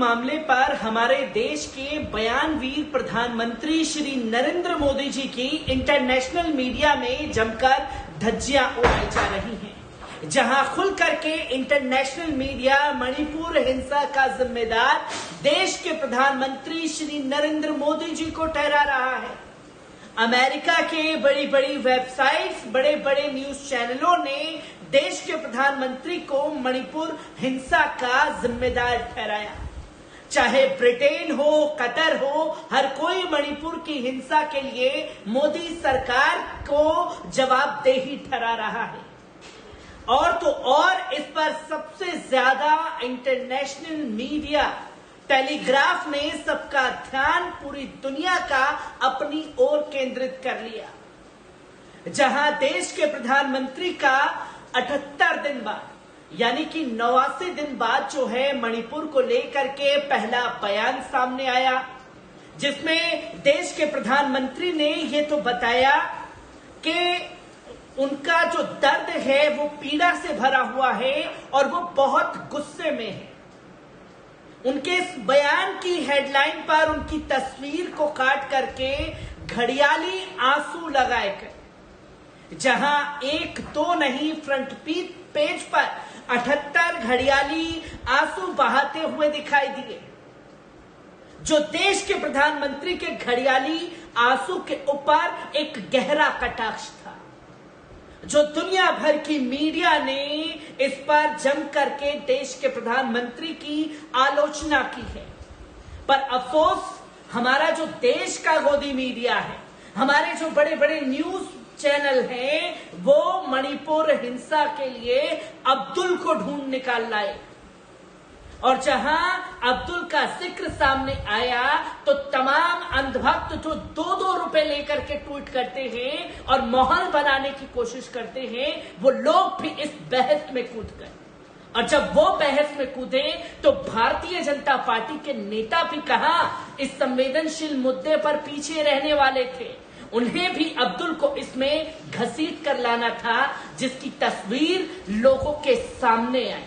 मामले पर हमारे देश के बयानवीर प्रधानमंत्री श्री नरेंद्र मोदी जी की इंटरनेशनल मीडिया में जमकर धज्जियां उड़ाई जा रही हैं, जहां खुल करके इंटरनेशनल मीडिया मणिपुर हिंसा का जिम्मेदार देश के प्रधानमंत्री श्री नरेंद्र मोदी जी को ठहरा रहा है। अमेरिका के बड़ी बड़ी वेबसाइट्स, बड़े बड़े न्यूज चैनलों ने देश के प्रधानमंत्री को मणिपुर हिंसा का जिम्मेदार ठहराया। चाहे ब्रिटेन हो, कतर हो, हर कोई मणिपुर की हिंसा के लिए मोदी सरकार को जवाबदेही ठहरा रहा है। और तो और इस पर सबसे ज्यादा इंटरनेशनल मीडिया टेलीग्राफ ने सबका ध्यान पूरी दुनिया का अपनी ओर केंद्रित कर लिया, जहां देश के प्रधानमंत्री का 78 दिन बाद यानी कि 89 दिन बाद जो है मणिपुर को लेकर के पहला बयान सामने आया, जिसमें देश के प्रधानमंत्री ने ये तो बताया कि उनका जो दर्द है वो पीड़ा से भरा हुआ है और वो बहुत गुस्से में है। उनके इस बयान की हेडलाइन पर उनकी तस्वीर को काट करके घड़ियाली आंसू लगाए गए, जहां एक दो नहीं फ्रंट पेज पर 78 घड़ियाली आंसू बहाते हुए दिखाई दिए, जो देश के प्रधानमंत्री के घड़ियाली आंसू के ऊपर एक गहरा कटाक्ष था, जो दुनिया भर की मीडिया ने इस पर जम करके देश के प्रधानमंत्री की आलोचना की है। पर अफसोस, हमारा जो देश का गोदी मीडिया है, हमारे जो बड़े बड़े न्यूज चैनल हैं, वो मणिपुर हिंसा के लिए अब्दुल को ढूंढ निकाल लाए। और जहां अब्दुल का जिक्र सामने आया तो तमाम अंधभक्त जो 2-2 रुपए लेकर के ट्वीट करते हैं और माहौल बनाने की कोशिश करते हैं, वो लोग भी इस बहस में कूद गए। और जब वो बहस में कूदे तो भारतीय जनता पार्टी के नेता भी कहां इस संवेदनशील मुद्दे पर पीछे रहने वाले थे। उन्हें भी अब्दुल को इसमें घसीट कर लाना था, जिसकी तस्वीर लोगों के सामने आई।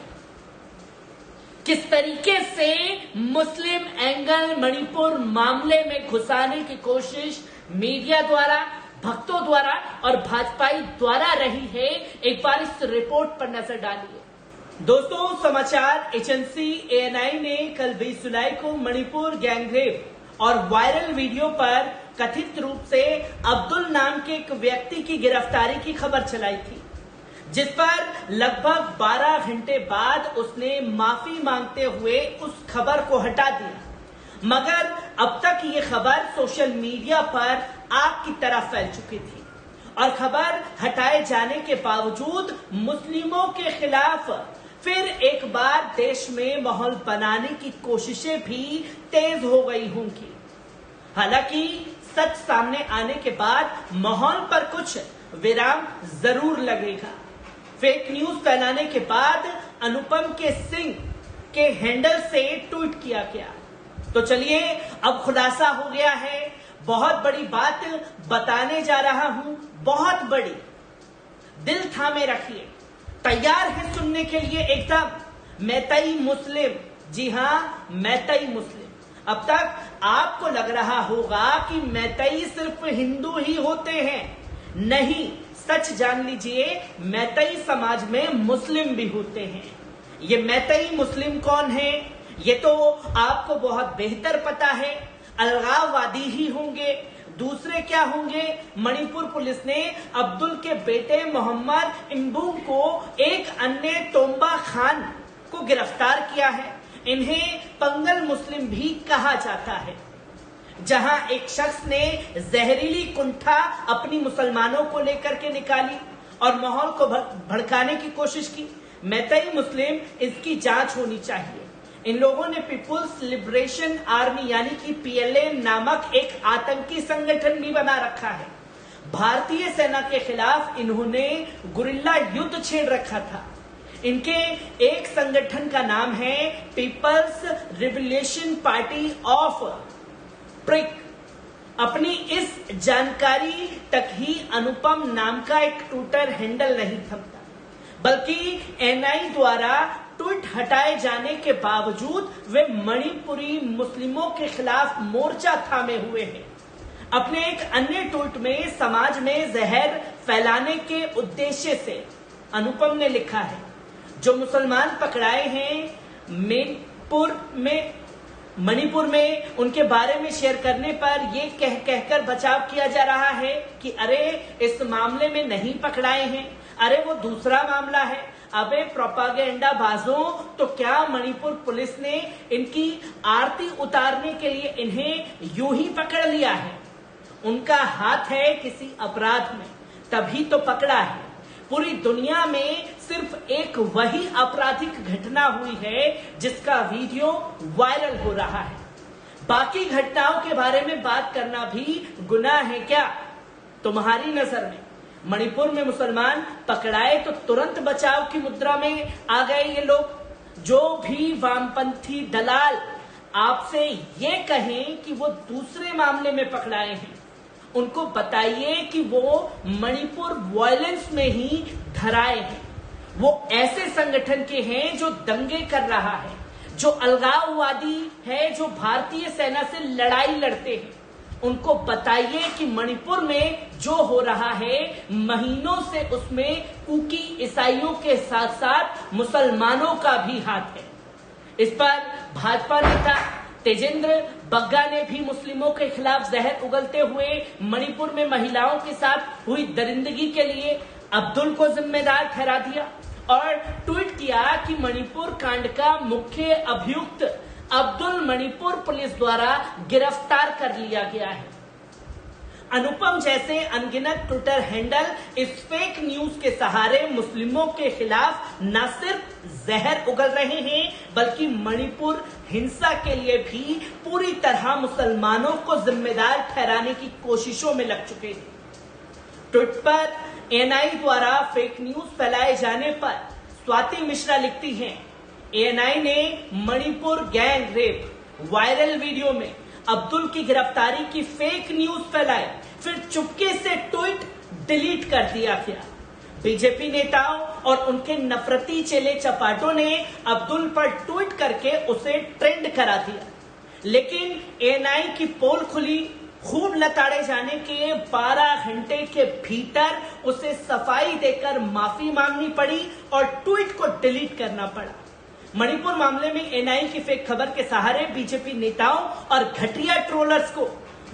किस तरीके से मुस्लिम एंगल मणिपुर मामले में घुसाने की कोशिश मीडिया द्वारा, भक्तों द्वारा और भाजपाई द्वारा रही है, एक बार इस रिपोर्ट पर नजर डालिए। दोस्तों, समाचार एजेंसी ANI ने कल 20 जुलाई को मणिपुर गैंगरेप और वायरल वीडियो पर कथित रूप से अब्दुल नाम के एक व्यक्ति की गिरफ्तारी की खबर चलाई थी, जिस पर लगभग 12 घंटे बाद उसने माफी मांगते हुए उस खबर को हटा दिया। मगर अब तक ये खबर सोशल मीडिया पर आग की तरह फैल चुकी थी और खबर हटाए जाने के बावजूद मुस्लिमों के खिलाफ फिर एक बार देश में माहौल बनाने की कोशिशें भी तेज हो गई होंगी। हालांकि सच सामने आने के बाद माहौल पर कुछ विराम जरूर लगेगा। फेक न्यूज फैलाने के बाद अनुपम के सिंह के हैंडल से ट्वीट किया गया। तो चलिए, अब खुलासा हो गया है। बहुत बड़ी बात बताने जा रहा हूं, बहुत बड़ी। दिल थामे रखिए, तैयार है सुनने के लिए एकदम। मैतई मुस्लिम, जी हां, मैतई मुस्लिम। अब तक आपको लग रहा होगा कि मैतई सिर्फ हिंदू ही होते हैं। नहीं, सच जान लीजिए, मैतई समाज में मुस्लिम भी होते हैं। ये मैतई मुस्लिम कौन है, ये तो आपको बहुत बेहतर पता है। अलगाववादी ही होंगे, दूसरे क्या होंगे। मणिपुर पुलिस ने अब्दुल के बेटे मोहम्मद इम्बूम को एक अन्य तोम्बा खान को गिरफ्तार किया है। इन्हें पंगल मुस्लिम भी कहा जाता है। जहां एक शख्स ने जहरीली कुंठा अपनी मुसलमानों को लेकर के निकाली और माहौल को भड़काने की कोशिश की। मैतई मुस्लिम, इसकी जांच होनी चाहिए। इन लोगों ने पीपुल्स लिबरेशन आर्मी यानी कि PLA नामक एक आतंकी संगठन भी बना रखा है। भारतीय सेना के खिलाफ इन्होंने गुरिल्ला युद्ध छेड़ रखा था। इनके एक संगठन का नाम है पीपल्स रिवोल्यूशन पार्टी ऑफ प्रिक। अपनी इस जानकारी तक ही अनुपम नाम का एक ट्विटर हैंडल नहीं थमता, बल्कि NI द्वारा ट्वीट हटाए जाने के बावजूद वे मणिपुरी मुस्लिमों के खिलाफ मोर्चा थामे हुए हैं। अपने एक अन्य ट्वीट में समाज में जहर फैलाने के उद्देश्य से अनुपम ने लिखा है, जो मुसलमान पकड़ाए हैं मणिपुर में उनके बारे में शेयर करने पर ये कहकर बचाव किया जा रहा है कि अरे इस मामले में नहीं पकड़ाए हैं, अरे वो दूसरा मामला है। अबे प्रोपागेंडा बाजों, तो क्या मणिपुर पुलिस ने इनकी आरती उतारने के लिए इन्हें यूं ही पकड़ लिया है? उनका हाथ है किसी अपराध में, तभी तो पकड़ा है। पूरी दुनिया में सिर्फ एक वही आपराधिक घटना हुई है जिसका वीडियो वायरल हो रहा है। बाकी घटनाओं के बारे में बात करना भी गुनाह है क्या? तुम्हारी नजर में मणिपुर में मुसलमान पकड़ाए तो तुरंत बचाव की मुद्रा में आ गए ये लोग। जो भी वामपंथी दलाल आपसे ये कहें कि वो दूसरे मामले में पकड़ाए हैं, उनको बताइए कि वो मणिपुर वायलेंस में ही धराए हैं। वो ऐसे संगठन के हैं जो दंगे कर रहा है, जो अलगाववादी है, जो भारतीय सेना से लड़ाई लड़ते हैं। उनको बताइए कि मणिपुर में जो हो रहा है महीनों से उसमें कुकी ईसाइयों के साथ साथ मुसलमानों का भी हाथ है। इस पर भाजपा नेता तेजेंद्र बग्गा ने भी मुस्लिमों के खिलाफ जहर उगलते हुए मणिपुर में महिलाओं के साथ हुई दरिंदगी के लिए अब्दुल को जिम्मेदार ठहरा दिया और ट्वीट किया कि मणिपुर कांड का मुख्य अभियुक्त अब्दुल मणिपुर पुलिस द्वारा गिरफ्तार कर लिया गया है। अनुपम जैसे अनगिनत ट्विटर हैंडल इस फेक न्यूज के सहारे मुस्लिमों के खिलाफ न सिर्फ जहर उगल रहे हैं बल्कि मणिपुर हिंसा के लिए भी पूरी तरह मुसलमानों को जिम्मेदार ठहराने की कोशिशों में लग चुके हैं। ट्वीट पर एएनआई द्वारा फेक न्यूज फैलाए जाने पर स्वाति मिश्रा लिखती हैं, एएनआई ने Manipur gang rape viral video में अब्दुल की गिरफ्तारी की फेक न्यूज फैलाई, फिर चुपके से ट्वीट डिलीट कर दिया गया। बीजेपी नेताओं और उनके नफरती चेले चपाटों ने अब्दुल पर ट्वीट करके उसे ट्रेंड करा दिया, लेकिन एएनआई की पोल खुली। खूब लताड़े जाने के 12 घंटे के भीतर उसे सफाई देकर माफी मांगनी पड़ी और ट्वीट को डिलीट करना पड़ा। मणिपुर मामले में एएनआई की फेक खबर के सहारे बीजेपी नेताओं और घटिया ट्रोलर्स को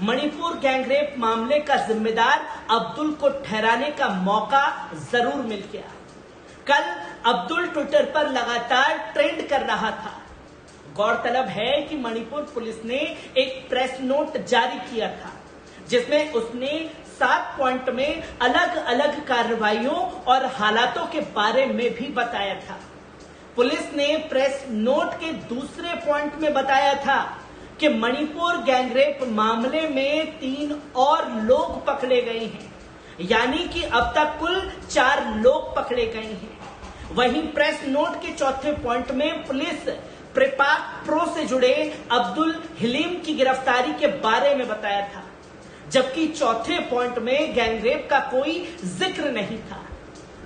मणिपुर गैंगरेप मामले का जिम्मेदार अब्दुल को ठहराने का मौका जरूर मिल गया। कल अब्दुल ट्विटर पर लगातार ट्रेंड कर रहा था। गौरतलब है कि मणिपुर पुलिस ने एक प्रेस नोट जारी किया था जिसमें उसने 7 पॉइंट में अलग अलग कार्रवाइयों और हालातों के बारे में भी बताया था। पुलिस ने प्रेस नोट के दूसरे पॉइंट में बताया था कि मणिपुर गैंगरेप मामले में 3 और लोग पकड़े गए हैं, यानी कि अब तक कुल 4 लोग पकड़े गए हैं। वहीं प्रेस नोट के चौथे पॉइंट में पुलिस प्रेपाक प्रो से जुड़े अब्दुल हलीम की गिरफ्तारी के बारे में बताया था, जबकि चौथे पॉइंट में गैंगरेप का कोई जिक्र नहीं था।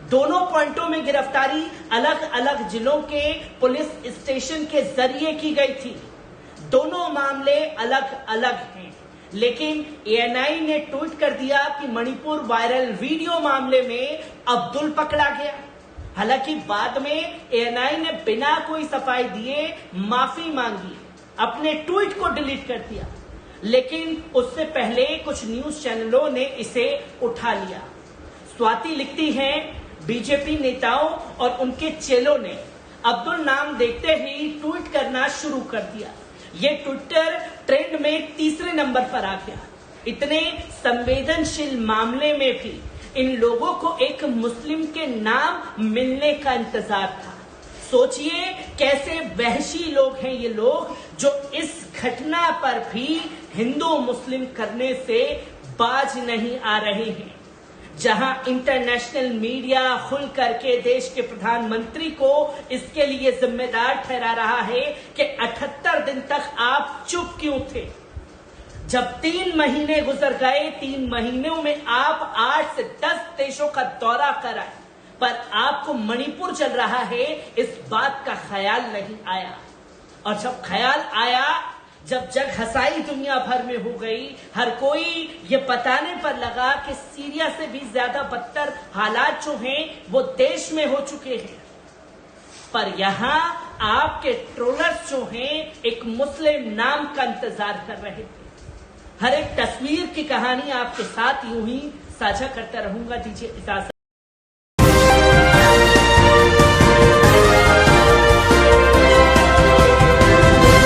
दोनों पॉइंटों में गिरफ्तारी अलग अलग जिलों के पुलिस स्टेशन के जरिए की गई थी। दोनों मामले अलग अलग हैं, लेकिन एएनआई ने ट्वीट कर दिया कि मणिपुर वायरल वीडियो मामले में अब्दुल पकड़ा गया। हालांकि बाद में एएनआई ने बिना कोई सफाई दिए माफी मांगी, अपने ट्वीट को डिलीट कर दिया, लेकिन उससे पहले कुछ न्यूज चैनलों ने इसे उठा लिया। स्वाति लिखती है, बीजेपी नेताओं और उनके चेलों ने अब्दुल नाम देखते ही ट्वीट करना शुरू कर दिया। ये ट्विटर ट्रेंड में तीसरे नंबर पर आ गया। इतने संवेदनशील मामले में भी इन लोगों को एक मुस्लिम के नाम मिलने का इंतजार था। सोचिए कैसे वहशी लोग हैं ये लोग, जो इस घटना पर भी हिंदू मुस्लिम करने से बाज नहीं आ रहे हैं। जहां इंटरनेशनल मीडिया खुल करके देश के प्रधानमंत्री को इसके लिए जिम्मेदार ठहरा रहा है कि 78 दिन तक आप चुप क्यों थे। जब 3 महीने गुजर गए, 3 महीनों में आप 8 से 10 देशों का दौरा कराए, पर आपको मणिपुर चल रहा है इस बात का ख्याल नहीं आया। और जब ख्याल आया, जब जग हंसाई दुनिया भर में हो गई, हर कोई ये बताने पर लगा कि सीरिया से भी ज्यादा बदतर हालात जो हैं वो देश में हो चुके हैं। पर यहां आपके ट्रोलर्स जो हैं एक मुस्लिम नाम का इंतजार कर रहे थे। हर एक तस्वीर की कहानी आपके साथ यूं ही साझा करता रहूंगा। दीजिए इजाजत।